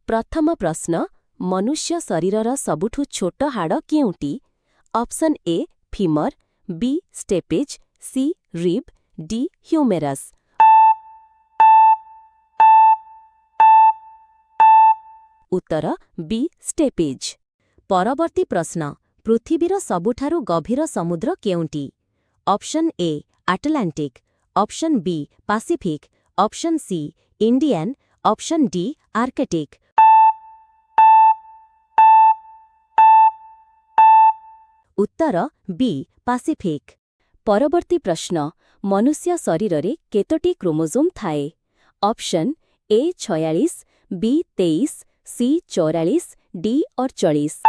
प्रथम प्रश्न मनुष्य शरीरर सबुठु छोट हाड़ केउटी? Option A femur, B stapes, C rib, D humerus. उत्तर बी स्टेपेज। परवर्ती प्रश्न पृथ्वीर सबुठारु गभीर समुद्र केउटी? Option A Atlantic, option B Pacific, option C Indian, option D Arctic. उत्तर बी पैसिफिक। परवर्ती प्रश्न मनुष्य शरीर रे केतोटी क्रोमोजोम थाए? Option A 46, B 23, C 44, D 48।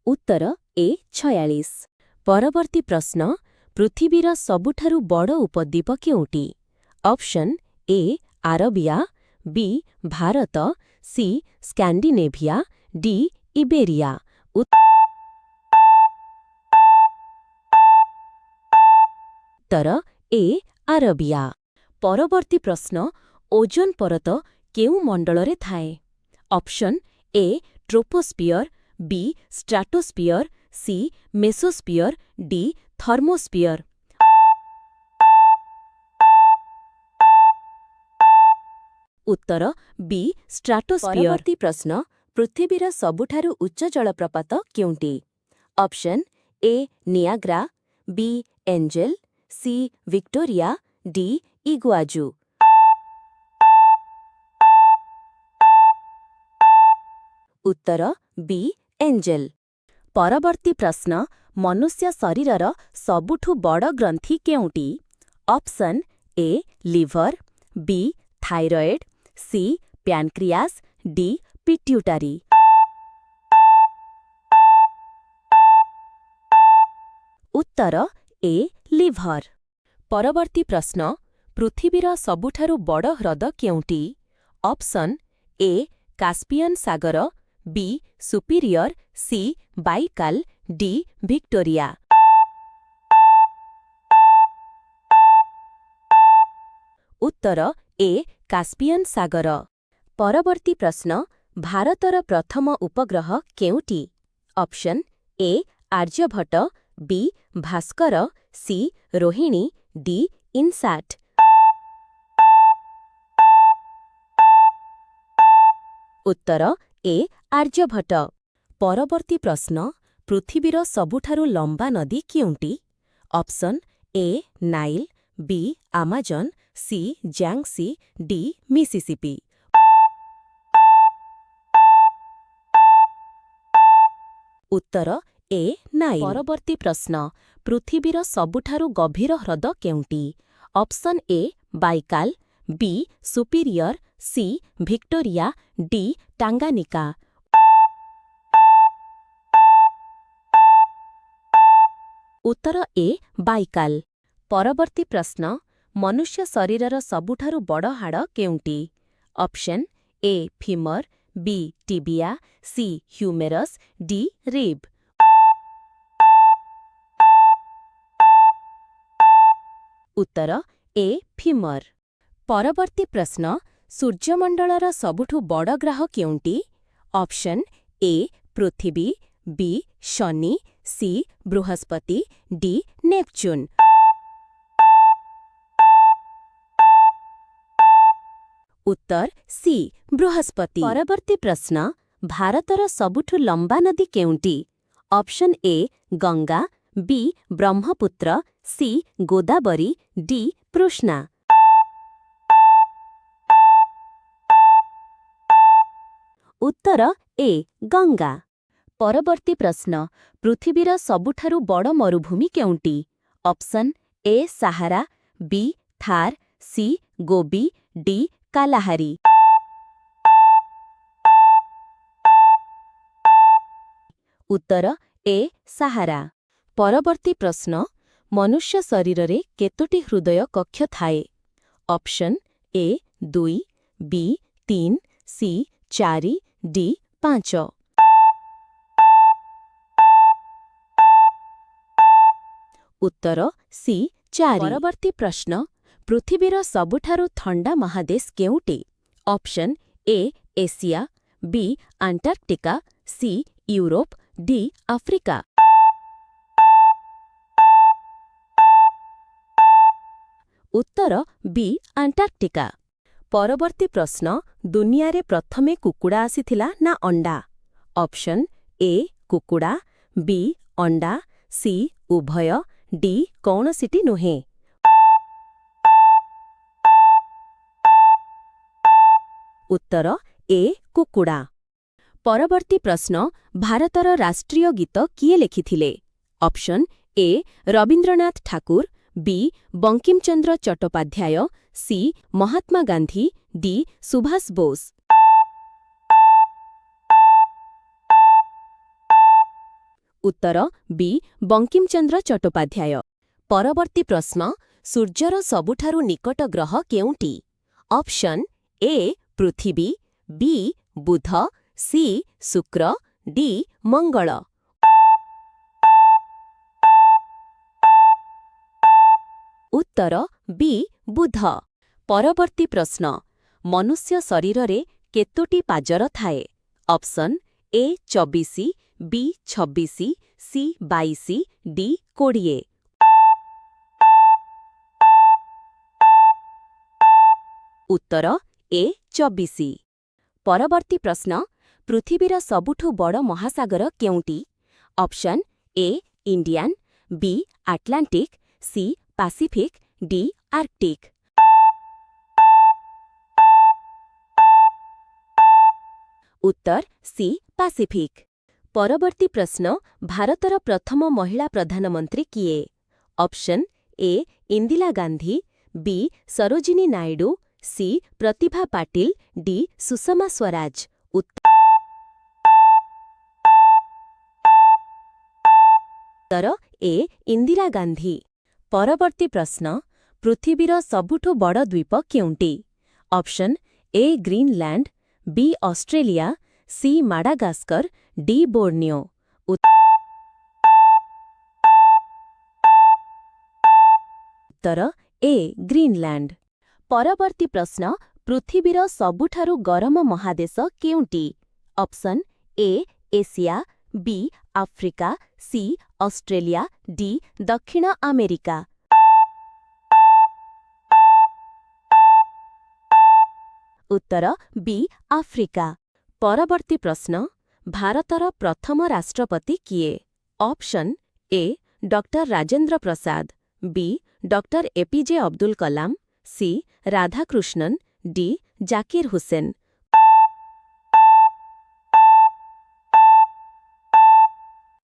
उत्तर ए 46। परवर्ती प्रश्न पृथ्वीर सबुठारु बड़ उपद्वीप केउटी? Option A Arabia, B Bharat, C Scandinavia, D Iberia. उत्तर ए आरबिया। परवर्ती प्रश्न ओजोन परत केउ मंडल रे थाए? Option A troposphere, B stratosphere, C mesosphere, D thermosphere. उत्तर बी स्ट्राटोस्फियर। परवर्ती प्रश्न पृथ्वीर सबुठारु उच्च जलप्रपात केउटी? Option A Niagara, B Angel, C Victoria, D Iguazu. उत्तर बी एंजेल। परवर्ती प्रश्न मनुष्य शरीरर सबुठु बड़ ग्रंथि केउटी? Option A liver, B thyroid, C pancreas, D pituitary. उत्तर ए लिवर। परवर्ती प्रश्न पृथ्वीर सबुठारु बड़ ह्रद केउटी? ऑप्शन ए कास्पियन सागर, B Superior, C Baikal, D Victoria. उत्तर ए कास्पियन सागर। परवर्ती प्रश्न भारतर प्रथम उपग्रह केउटी? Option A Aryabhata, B Bhaskara, C Rohini, D INSAT. उत्तर ए आर्यभट्ट। परवर्ती प्रश्न पृथ्वीर सबुठारु लंबा नदी केउटी? Option A Nile, B Amazon, C Yangtze, D Mississippi. उत्तर ए नाइल। परवर्ती प्रश्न पृथ्वीर सबुठारु गभीर ह्रद केउटी? Option A Baikal, B Superior, C Victoria, D Tanganyika. उत्तर ए बाइकाल। परवर्ती प्रश्न मनुष्य शरीरर सबुठारु बड़ हाड़ केउटी? Option A femur, B tibia, C humerus, D rib. उत्तर ए फीमर। परवर्ती प्रश्न सूर्यमंडलर सबुठु बड़ ग्रह केउटी? Option A Prithvi, B Shani, C Brihaspati, D Neptune. उत्तर सी बृहस्पति। परवर्ती प्रश्न भारतर सबुठु लंबा नदी केउटी? Option A Ganga, B Brahmaputra, C Godavari, D Krishna. उत्तर ए गंगा। परवर्ती प्रश्न पृथ्वीर सबुठारु बड़ मरुभूमि केउटी? ऑप्शन ए Sahara, B Thar, C Gobi, D Kalahari. उत्तर ए सहारा। परवर्ती प्रश्न मनुष्य शरीर रे केतोटी हृदय कक्ष थाए? Option A 2, B 3, C 4, D 5। उत्तर सी 4। परवर्ती प्रश्न ପୃଥିବୀର ସବୁଠାରୁ ଥଣ୍ଡା ମହାଦେଶ କେଉଁଟି? Option A Asia, B Antarctica, C Europe, D Africa. ଉତ୍ତର ବି ଆଣ୍ଟାର୍କଟିକା। ପରବର୍ତ୍ତୀ ପ୍ରଶ୍ନ, ଦୁନିଆରେ ପ୍ରଥମେ କୁକୁଡ଼ା ଆସିଥିଲା ନା ଅଣ୍ଡା? ଅପସନ୍ ଏ କୁକୁଡ଼ା, ବି ଅଣ୍ଡା, ସି ଉଭୟ, ଡି କୌଣସିଟି ନୁହେଁ। ଉତ୍ତର ଏ କୁକୁଡ଼ା। ପରବର୍ତ୍ତୀ ପ୍ରଶ୍ନ, ଭାରତର ରାଷ୍ଟ୍ରୀୟ ଗୀତ କିଏ ଲେଖିଥିଲେ? Option A Rabindranath Thakur, B Bankim Chandra Chattopadhyay, C Mahatma Gandhi, D Subhash Bose. ଉତ୍ତର ବି ବଙ୍କିମଚନ୍ଦ୍ର ଚଟ୍ଟୋପାଧ୍ୟାୟ। ପରବର୍ତ୍ତୀ ପ୍ରଶ୍ନ, ସୂର୍ଯ୍ୟର ସବୁଠାରୁ ନିକଟ ଗ୍ରହ କେଉଁଟି? ଅପସନ୍ ଏ ପୃଥିବୀ, ବି ବୁଧ, ସି ଶୁକ୍ର, ଡି ମଙ୍ଗଳ। ଉତ୍ତର ବି ବୁଧ। ପରବର୍ତ୍ତୀ ପ୍ରଶ୍ନ, ମନୁଷ୍ୟ ଶରୀରରେ କେତୋଟି ପାଜର ଥାଏ? Option A 24, B 26, C 22, D 20। ଉତ୍ତର ଏ 24। ପରବର୍ତ୍ତୀ ପ୍ରଶ୍ନ, ପୃଥିବୀର ସବୁଠୁ ବଡ଼ ମହାସାଗର କେଉଁଟି? ଅପସନ୍ ଏ ଇଣ୍ଡିଆନ୍, ବି Atlantic, C Pacific, D Arctic. ଉତ୍ତର ସି ପାସିଫିକ୍। ପରବର୍ତ୍ତୀ ପ୍ରଶ୍ନ, ଭାରତର ପ୍ରଥମ ମହିଳା ପ୍ରଧାନମନ୍ତ୍ରୀ କିଏ? Option A Indira Gandhi, B Sarojini Naidu, C Pratibha Patil, D Sushma Swaraj. ଉତ୍ତର ଏ ଇନ୍ଦିରା ଗାନ୍ଧୀ। ପରବର୍ତ୍ତୀ ପ୍ରଶ୍ନ, ପୃଥିବୀର ସବୁଠୁ ବଡ଼ ଦ୍ୱୀପ କେଉଁଟି? Option A Greenland, B Australia, C Madagascar, D Borneo. ଉତ୍ତର ଏ ଗ୍ରୀନଲ୍ୟାଣ୍ଡ। ପରବର୍ତ୍ତୀ ପ୍ରଶ୍ନ, ପୃଥିବୀର ସବୁଠାରୁ ଗରମ ମହାଦେଶ କେଉଁଟି? Option A Asia, B Africa, C Australia, D ଦକ୍ଷିଣ ଆମେରିକା। ଉତ୍ତର ବି ଆଫ୍ରିକା। ପରବର୍ତ୍ତୀ ପ୍ରଶ୍ନ, ଭାରତର ପ୍ରଥମ ରାଷ୍ଟ୍ରପତି କିଏ? Option A doctor Rajendra Prasad, B doctor APJ Abdul Kalam, C Radhakrishnan, D Zakir Hussain.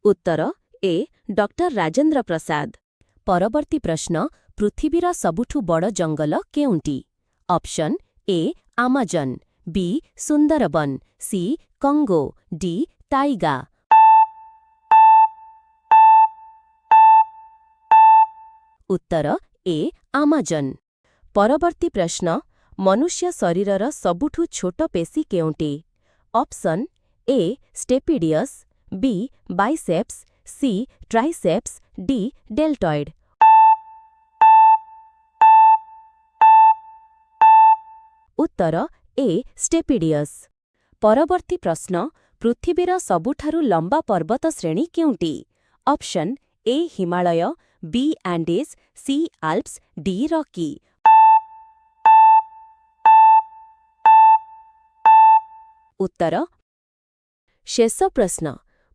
ଉତ୍ତର ଏ ଡକ୍ଟର ରାଜେନ୍ଦ୍ର ପ୍ରସାଦ। ପରବର୍ତ୍ତୀ ପ୍ରଶ୍ନ, ପୃଥିବୀର ସବୁଠୁ ବଡ଼ ଜଙ୍ଗଲ କେଉଁଟି? Option A Amazon, B Sundarban, C Congo, D taiga. ଉତ୍ତର ଏ ଆମାଜନ୍। ପରବର୍ତ୍ତୀ ପ୍ରଶ୍ନ, ମନୁଷ୍ୟ ଶରୀରର ସବୁଠୁ ଛୋଟ ପେଶୀ କେଉଁଟି? Option A stapedius, B biceps, C triceps, D deltoid. ଉତ୍ତର ଏ ଷ୍ଟେପିଡିୟସ୍। ପରବର୍ତ୍ତୀ ପ୍ରଶ୍ନ, ପୃଥିବୀର ସବୁଠାରୁ ଲମ୍ବା ପର୍ବତ ଶ୍ରେଣୀ କେଉଁଟି? Option A Himalaya, B Andes, C Alps, D Rocky. ଉତ୍ତର। ଶେଷ ପ୍ରଶ୍ନ,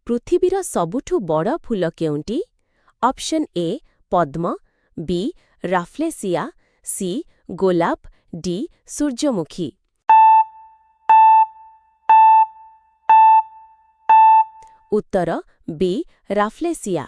ପୃଥିବୀର ସବୁଠୁ ବଡ଼ ଫୁଲ କେଉଁଟି? ଅପସନ୍ ଏ ପଦ୍ମ, ବି ରାଫ୍ଲେସିଆ, ସି ଗୋଲାପ, ଡି ସୂର୍ଯ୍ୟମୁଖୀ। ଉତ୍ତର ବି ରାଫ୍ଲେସିଆ।